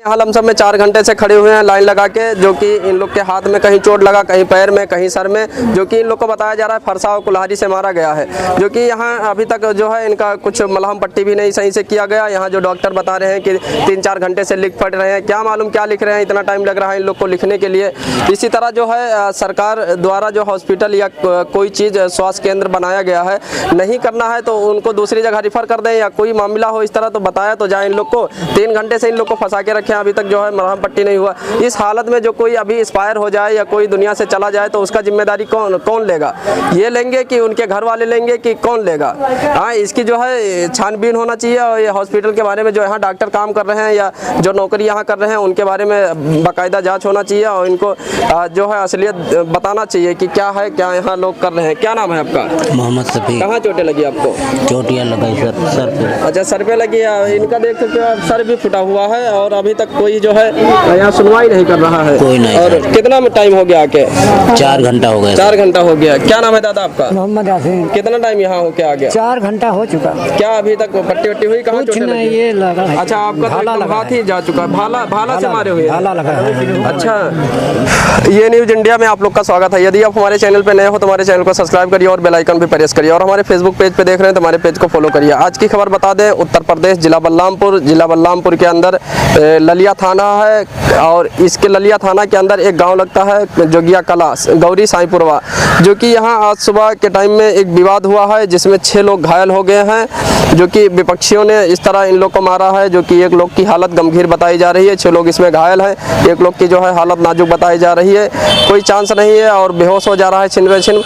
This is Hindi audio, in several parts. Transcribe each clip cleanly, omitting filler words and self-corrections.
यहाँ लमसम में 4 घंटे से खड़े हुए हैं लाइन लगा के, जो कि इन लोग के हाथ में कहीं चोट लगा, कहीं पैर में, कहीं सर में, जो कि इन लोग को बताया जा रहा है फरसा और कुल्हाड़ी से मारा गया है। जो कि यहाँ अभी तक जो है इनका कुछ मलहम पट्टी भी नहीं सही से किया गया। यहाँ जो डॉक्टर बता रहे हैं कि 3-4 घंटे से लिख पढ़ रहे हैं, क्या मालूम क्या लिख रहे हैं, इतना टाइम लग रहा है इन लोग को लिखने के लिए। इसी तरह जो है सरकार द्वारा जो हॉस्पिटल या कोई चीज़ स्वास्थ्य केंद्र बनाया गया है, नहीं करना है तो उनको दूसरी जगह रिफ़र कर दें, या कोई मामला हो इस तरह तो बताया तो जाए इन लोग को। 3 घंटे से इन लोग को फंसा के रखे हैं, अभी तक जो है मरहम पट्टी नहीं हुआ। इस हालत में जो कोई अभी एक्सपायर हो जाए या कोई दुनिया से चला जाए तो उसका जिम्मेदारी कौन लेगा? ये लेंगे कि उनके घर वाले लेंगे कि कौन लेगा? हाँ, इसकी जो है छानबीन होना चाहिए। और ये हॉस्पिटल के बारे में जो यहाँ डॉक्टर काम कर रहे हैं या जो नौकरी यहाँ कर रहे हैं उनके बारे में बाकायदा जाँच होना चाहिए और इनको जो है असलियत बताना चाहिए कि क्या है, क्या यहाँ लोग कर रहे हैं। क्या नाम है आपका? मोहम्मद सफी। कहाँ चोटें लगी आपको? चोटियाँ लगाई सर पे। अच्छा, सर पे लगी है। इनका देख सकते हो आप, सर भी फुटा हुआ है और अभी तक कोई जो है यहाँ सुनवाई नहीं कर रहा है। कोई नहीं। और कितना टाइम हो गया आके? 4 घंटा हो गया। 4 घंटा हो गया। क्या नाम है दादा आपका? मोहम्मद आसिम। कितना टाइम यहाँ हो के आ गया? 4 घंटा हो चुका। क्या अभी तक पट्टी वट्टी हुई? कहाँ चोटें लगी? ये लगा है। अच्छा, आपका तो हाथ ही जा चुका। भाला से मारे हुए? भाला लगा है। अच्छा, ये न्यूज़ इंडिया में आप लोग का स्वागत है। यदि आप हमारे चैनल पे नए हो तो हमारे चैनल को सब्सक्राइब करिए और बेल आइकन भी प्रेस करिए, और हमारे फेसबुक पेज पे देख रहे हैं तो हमारे पेज को फॉलो करिए। आज की खबर बता दें, उत्तर प्रदेश जिला बलरामपुर के अंदर ललिया थाना है, और इसके ललिया थाना के अंदर एक गांव लगता है जोगिया कला गौरी साईपुरवा, जो कि यहाँ आज सुबह के टाइम में एक विवाद हुआ है जिसमें 6 लोग घायल हो गए हैं। जो कि विपक्षियों ने इस तरह इन लोग को मारा है, जो कि एक लोग की हालत गंभीर बताई जा रही है, 6 लोग इसमें घायल हैं, एक लोग की जो है हालत नाजुक बताई जा रही है, कोई चांस नहीं है और बेहोश हो जा रहा है छिन।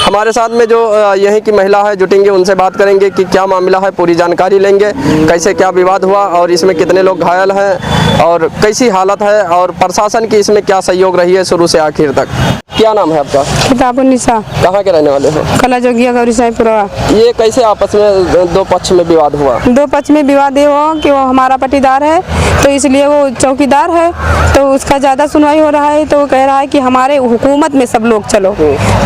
हमारे साथ में जो यहीं की महिला है जुटेंगे, उनसे बात करेंगे कि क्या मामला है, पूरी जानकारी लेंगे, कैसे क्या विवाद हुआ और इसमें कितने लोग घायल हैं और कैसी हालत है, और प्रशासन की इसमें क्या सहयोग रही है शुरू से आखिर तक। क्या नाम है आपका? किताबुन्निसा। कहाँ के रहने वाले हो? कला जोगिया गौरी साईपुरवा। ये कैसे आपस में 2 पक्ष में विवाद हुआ? 2 पक्ष में विवाद ये हुआ कि वो हमारा पट्टीदार है तो इसलिए वो चौकीदार है, तो उसका ज़्यादा सुनवाई हो रहा है, तो वो कह रहा है कि हमारे हुकूमत में सब लोग चलो,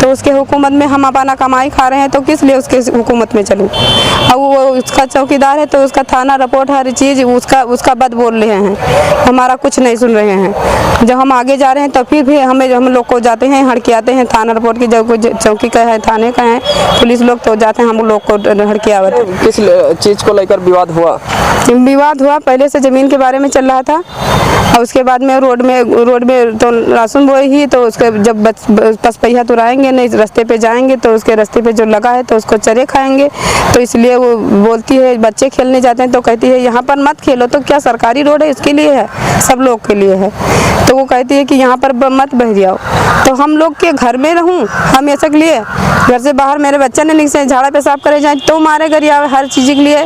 तो उसके हुकूमत में हम अपना कमाई खा रहे हैं तो किस लिए उसके हुकूमत में चलूँ? अब वो उसका चौकीदार है तो उसका थाना रिपोर्ट हर चीज़ उसका बद बोल रहे हैं, हमारा कुछ नहीं सुन रहे हैं। जब हम आगे जा रहे हैं तो फिर भी हम लोग को जाते हैं हड़कियाते हैं, थाना रिपोर्ट की जब चौकी का है, थाने का है, पुलिस लोग तो जाते हैं हम लोग को हड़कियावत। किस चीज़ को लेकर विवाद हुआ? पहले से ज़मीन के बारे में चल रहा था, और उसके बाद में रोड में तो राशन बोए ही, तो उसके जब पसपैया तुराएंगे नहीं, रास्ते पे जाएंगे तो उसके रास्ते पे जो लगा है तो उसको चरे खाएंगे, तो इसलिए वो बोलती है बच्चे खेलने जाते हैं तो कहती है यहाँ पर मत खेलो, तो क्या सरकारी रोड है इसके लिए है, सब लोग के लिए है, तो वो कहती है कि यहाँ पर मत बह जाओ, तो हम लोग के घर में रहूँ हमेशा के लिए, घर से बाहर मेरे बच्चे ने निकले झाड़ा पेशाब करे जाए तो मारे गरिया हर चीज़ के लिए।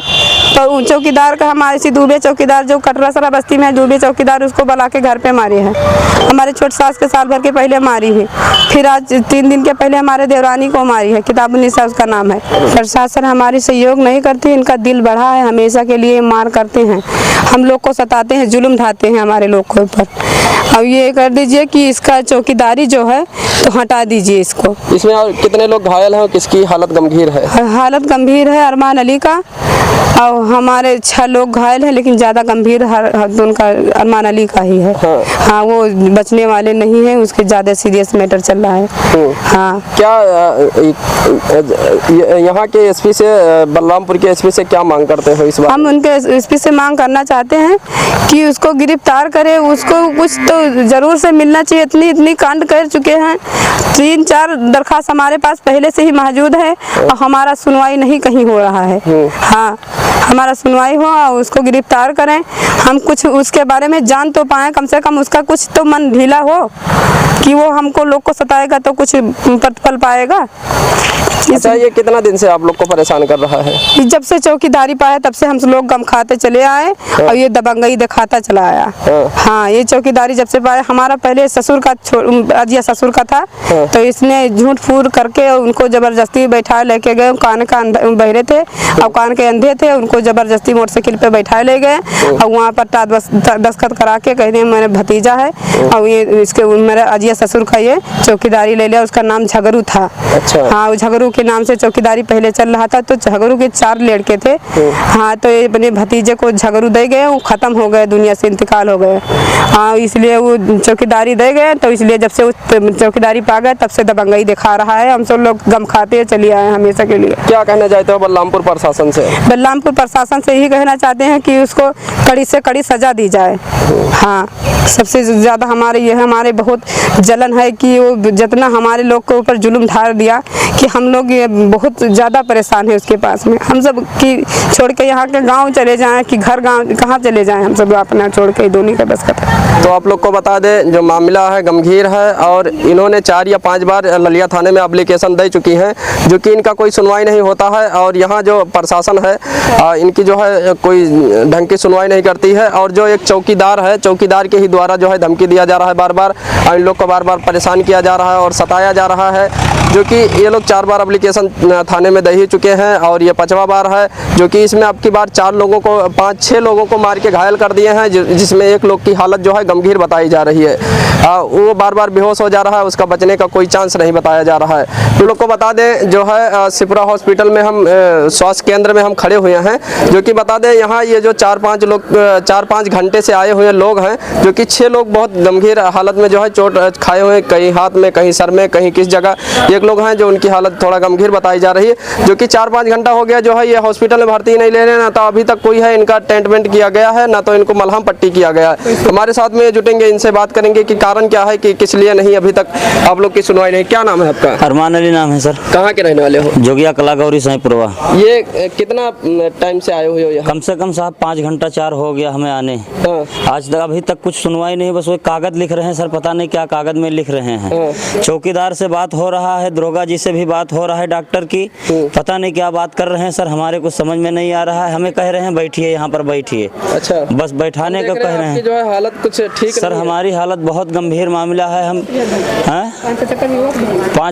तो चौकीदार का हमारे से दूबे चौकीदार जो कटरा सरा बस्ती में है, दूबे चौकीदार उसको बुला के घर पे मारे हैं। हमारे छोटे सास के साल भर के पहले मारी है, फिर आज 3 दिन के पहले हमारे देवरानी को मारी है, किताबुन्निसा उसका नाम है। प्रशासन हमारी सहयोग नहीं करती, इनका दिल बढ़ा है, हमेशा के लिए मार करते हैं, हम लोग को सताते हैं, जुल्म ढाते हैं हमारे लोग के ऊपर। अब ये कर दीजिए कि इसका चौकीदारी जो है तो हटा दीजिए इसको। इसमें और कितने लोग घायल हैं, किसकी हालत गंभीर है? हालत गंभीर है अरमान अली का, और हमारे 6 लोग घायल हैं, लेकिन ज़्यादा गंभीर उनका अरमान अली का ही है। हाँ, वो बचने वाले नहीं है, उसके ज़्यादा सीरियस मैटर चल रहा है। हाँ, क्या यहाँ के एसपी से, बलरामपुर के एसपी से क्या मांग करते हो इस बार? हम उनके एसपी से मांग करना चाहते हैं कि उसको गिरफ्तार करे, उसको कुछ तो ज़रूर से मिलना चाहिए। इतनी कांड कर चुके हैं, 3-4 दरखास्त हमारे पास पहले से ही मौजूद है और हमारा सुनवाई नहीं कहीं हो रहा है। हाँ, हमारा सुनवाई हो और उसको गिरफ्तार करें, हम कुछ उसके बारे में जान तो पाएँ, कम से कम उसका कुछ तो मन ढीला हो कि वो हमको लोग को सताएगा तो कुछ प्रतिफल पाएगा। अच्छा, ये कितना दिन से आप लोग को परेशान कर रहा है? जब से चौकीदारी पाया तब से हम लोग गम खाते चले आए और ये दबंगई दिखाता चला आया। हाँ, ये चौकीदारी जब से पाया, हमारा पहले ससुर का था, तो इसने झूठ फूट करके उनको जबरदस्ती बैठा लेके गए, कान का बहरे थे और कान के अंधे थे, उनको जबरदस्ती मोटरसाइकिल पे बैठा ले गए और वहाँ पर दस्तखत करा के कहते हैं मेरा भतीजा है और ये इसके मेरा अजिया मेरे ससुर का ये चौकीदारी ले लिया। उसका नाम झगरू था। अच्छा। हाँ, वो झगरू के नाम से चौकीदारी पहले चल रहा था। तो झगरू के 4 लड़के थे। हाँ, तो ये अपने भतीजे को झगरू दे गए, वो खत्म हो गए, दुनिया से इंतकाल हो गए। हाँ, इसलिए वो चौकीदारी दे गए। तो इसलिए जब से वो चौकीदारी पा गए तब से दबंगई दिखा रहा है। हम सब लोग गम खाते चले आए हमेशा के लिए। क्या कहना चाहते हो बलरामपुर प्रशासन से? बलरामपुर प्रशासन से यही कहना चाहते हैं कि उसको कड़ी से कड़ी सजा दी जाए। हाँ, सबसे ज़्यादा हमारे बहुत जलन है कि वो जितना हमारे लोग के ऊपर जुल्म ढाल दिया कि हम लोग ये बहुत ज़्यादा परेशान है उसके पास में। हम सब की छोड़ के यहाँ के गांव चले जाएं कि घर गांव कहाँ चले जाएं, हम सब अपना छोड़ के दोनों का बस खत्म। तो आप लोग को बता दें जो मामला है गंभीर है और इन्होंने 4 या 5 बार ललिया थाने में एप्लीकेशन दे चुकी हैं, जो कि इनका कोई सुनवाई नहीं होता है। और यहाँ जो प्रशासन है इनकी जो है कोई ढंग की सुनवाई नहीं करती है। और जो एक चौकीदार है, चौकीदार के ही द्वारा जो है धमकी दिया जा रहा है बार बार, इन लोग को बार बार परेशान किया जा रहा है और सताया जा रहा है, जो कि ये लोग 4 बार एप्लीकेशन थाने में दे ही चुके हैं और ये 5वां बार है, जो कि इसमें अब की बार 5-6 लोगों को मार के घायल कर दिए हैं, जिसमें एक लोग की हालत जो है गंभीर बताई जा रही है। वो बार बार बेहोश हो जा रहा है, उसका बचने का कोई चांस नहीं बताया जा रहा है। तो लोग को बता दें जो है सिपरा हॉस्पिटल में हम स्वास्थ्य केंद्र में हम खड़े हुए हैं, जो कि बता दें यहाँ ये जो 4-5 घंटे से आए हुए लोग हैं, जो कि 6 लोग बहुत गंभीर हालत में जो है चोट खाए हुए हैं, कहीं हाथ में, कहीं सर में, कहीं किस जगह। एक लोग हैं जो उनकी हालत थोड़ा गंभीर बताई जा रही है, जो कि 4-5 घंटा हो गया जो है ये हॉस्पिटल में भर्ती नहीं ले रहे, ना तो अभी तक कोई है इनका ट्रीटमेंट किया गया है, ना तो इनको मलहम पट्टी किया गया है। हमारे साथ में जुटेंगे, इनसे बात करेंगे कि कारण क्या है कि किस लिए नहीं अभी तक आप लोग की सुनवाई नहीं। क्या नाम है आपका? अरमान अली नाम है सर। कहाँ के रहने वाले हो? जोगिया कला गौरी सैपुरवा। ये कितना टाइम से आए हुए हो यहाँ? कम से कम साहब 5 घंटा 4 हो गया हमें आने। हाँ। आज तक अभी तक कुछ सुनवाई नहीं, बस वो कागज लिख रहे हैं सर, पता नहीं क्या कागज में लिख रहे हैं। चौकीदार से बात हो रहा है, दरोगा जी से भी बात हो रहा है, डॉक्टर की, पता नहीं क्या बात कर रहे हैं सर, हमारे कुछ समझ में नहीं आ रहा है। हमें कह रहे हैं बैठिए यहाँ पर बैठिए। अच्छा। बस बैठाने का कह रहे हैं। जो है हालत कुछ ठीक सर हमारी हालत बहुत गंभीर मामला है। हम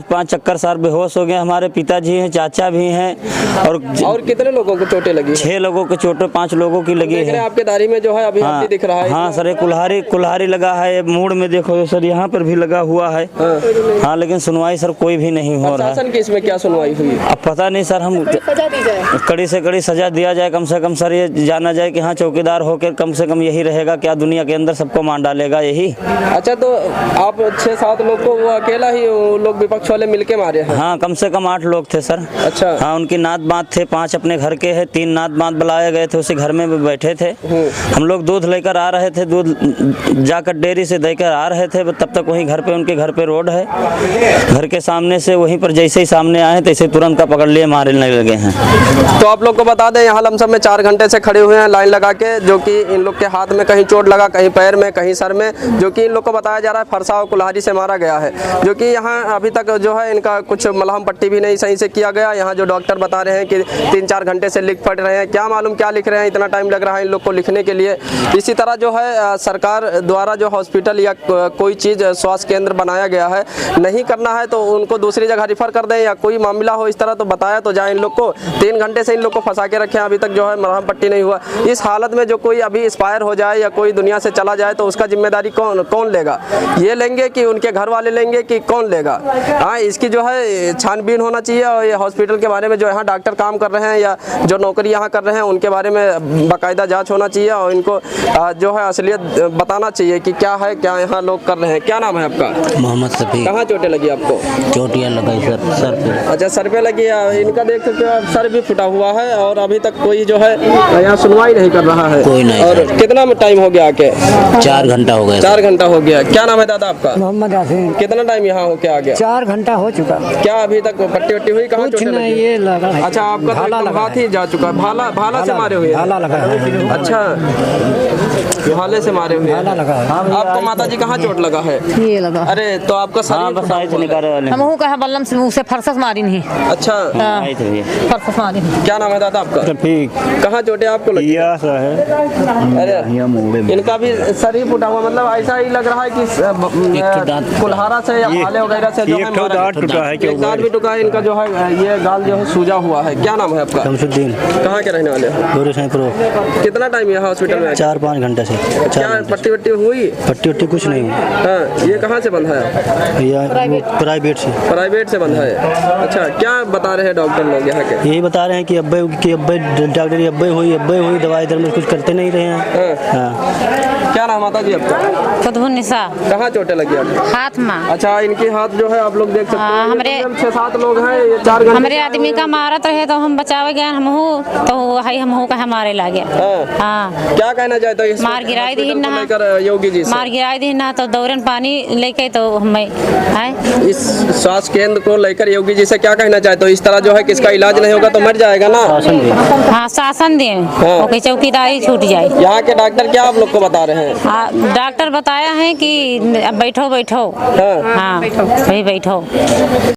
5 चक्कर सर बेहोश हो गए। हमारे पिताजी हैं, चाचा भी हैं। और कितने लोगों को चोटें लगी? 6 लोगों को चोटें, 5 लोगों की लगी है। आपके दाढ़ी में जो है अभी हड्डी दिख रहा है। हाँ सर, ये कुल्हाड़ी लगा है, मूड में देखो सर, यहाँ पर भी लगा हुआ है। हाँ, लेकिन सुनवाई सर कोई भी नहीं हो रहा है। इसमें क्या सुनवाई हुई? अब पता नहीं सर, हम कड़ी से कड़ी सजा दिया जाए कम से कम सर, ये जाना जाए कि हाँ चौकीदार होकर कम से कम यही रहेगा, क्या दुनिया के अंदर सबको मार डालेगा यही। अच्छा, तो आप 6-7 लोग को वो अकेला ही लोग विपक्ष वाले मिलके मारे हैं? हाँ, कम से कम 8 लोग थे सर। अच्छा। हाँ, उनकी नात बात थे, 5 अपने घर के हैं, 3 नात बात बुलाए गए थे, उसी घर में बैठे थे। हम लोग दूध लेकर आ रहे थे, दूध जाकर डेयरी से देकर आ रहे थे, तब तक वहीं घर पे, उनके घर पे रोड है, घर के सामने से वहीं पर जैसे ही सामने आए तैसे तुरंत का पकड़ लिए, मारने लगे हैं। तो आप लोग को बता दें यहाँ लमसम में 4 घंटे से खड़े हुए हैं लाइन लगा के, जो कि इन लोग के हाथ में कहीं चोट लगा, कहीं पैर में, कहीं सर में, जो कि इन लोग को बताया जा रहा है फरसा और कुल्हाड़ी से मारा गया है, जो कि यहाँ अभी तक जो है इनका कुछ मलहम पट्टी भी नहीं सही से किया गया। यहाँ जो डॉक्टर बता रहे हैं कि 3-4 घंटे से लिख पढ़ रहे हैं, क्या मालूम क्या लिख रहे हैं, इतना टाइम लग रहा है इन लोग को लिखने के लिए। इसी तरह जो है सरकार द्वारा जो हॉस्पिटल या कोई चीज़ स्वास्थ्य केंद्र बनाया गया है, नहीं करना है तो उनको दूसरी जगह रिफर कर दें, या कोई मामला हो इस तरह तो बताया तो जाए। इन लोग को 3 घंटे से इन लोग को फंसा के रखे हैं, अभी तक जो है मलहम पट्टी नहीं हुआ। इस हालत में जो कोई अभी एक्सपायर हो जाए या कोई दुनिया से चला जाए तो उसका जिम्मेदारी कौन लेगा? ये लेंगे कि उनके घर वाले लेंगे कि कौन लेगा? हाँ, इसकी जो है छानबीन होना चाहिए। और ये हॉस्पिटल के बारे में जो यहाँ डॉक्टर काम कर रहे हैं या जो नौकरी यहाँ कर रहे हैं उनके बारे में बाकायदा जांच होना चाहिए और इनको जो है असलियत बताना चाहिए कि क्या है, क्या यहाँ लोग कर रहे हैं। क्या नाम है आपका? मोहम्मद सफी। कहाँ चोटें लगी आपको? चोटियाँ लगाई सर पे। अच्छा, सर पे लगी है। इनका देख सकते हो सर भी फुटा हुआ है और अभी तक कोई जो है यहाँ सुनवाई नहीं कर रहा है। कोई नहीं। और कितना टाइम हो गया आके? 4 घंटा हो गया। 4 घंटा हो गया। क्या नाम है दादा आपका? मोहम्मद आसिम। कितना टाइम यहाँ हो के आ गया? 4 घंटा हो चुका। क्या अभी तक पट्टी वट्टी हुई? कहाँ चोटें लगी? ये लगा है। अच्छा, आपका तो एकदम हाथ ही जा चुका है। भाला से मारे हुए? भाला लगा है। अच्छा, भाले से मारे हुए। भाला लगा है। आपको माता जी कहाँ चोट लगा है? ये लगा। अरे तो आपका शरीर बस आए थे निकाले वाले। हम हूँ कहा बल्लम से मुँह से फरसस मारी नहीं। अच्छा, आए थे ये। फरसस मारी नहीं। क्या नाम है दादा आपका? कहाँ चोटें आपको लगी? अरे इनका भी सर ही फूटा हुआ, मतलब ऐसा ही लग रहा है कि कुल्हाड़ा से या भाले वगैरह से जो है एक दांत भी टूटा है इनका, जो है ये गाल जो है सूजा हुआ है। क्या नाम है आपका? शमसुद्दीन। कहाँ के रहने वाले हो? गौरी सैपुरवा। कितना टाइम यहाँ हॉस्पिटल में? 4-5 घंटे से। क्या पट्टी वट्टी हुई? पट्टी वट्टी कुछ नहीं हुई। हाँ, ये कहाँ से बंधा है? या प्राइवेट से। प्राइवेट से बंधा है। अच्छा, क्या बता रहे हैं डॉक्टर लोग यहाँ के? यही बता रहे हैं कि अब्बे डॉक्टर अब्बे हुई दवाई इधर में कुछ करते नहीं रहे हैं। हाँ। क्या नाम आता जी आपका? खुदबुन्निसा कहाँ चोटें लगी आपको? हाथ में। अच्छा, इनके हाथ जो है आप लोग देख सकते हाँ, हैं, हमरे 6-7 लोग हैं, ये 4 घंटे हमारे आदमी का मारत रहे तो हम बचावे गए हमहू तो वही हमहू का हमारे लागे। हाँ। हाँ, क्या कहना चाहते हो इस मार गिराई दी हॉस्पिटल को ना। लेकर योगी जी से? मार गिराई दी ना तो दौरन पानी लेके तो हमें इस स्वास्थ्य केंद्र को लेकर योगी जी से क्या कहना चाहते हो? इस तरह जो है किसका इलाज नहीं होगा तो मर जाएगा ना। हाँ शासन दें, ओके चौकीदारी छूट जाए। यहाँ के डॉक्टर क्या आप लोग को बता रहे हैं? डॉक्टर बताया है कि बैठो बैठो। हाँ। हाँ, वही बैठो।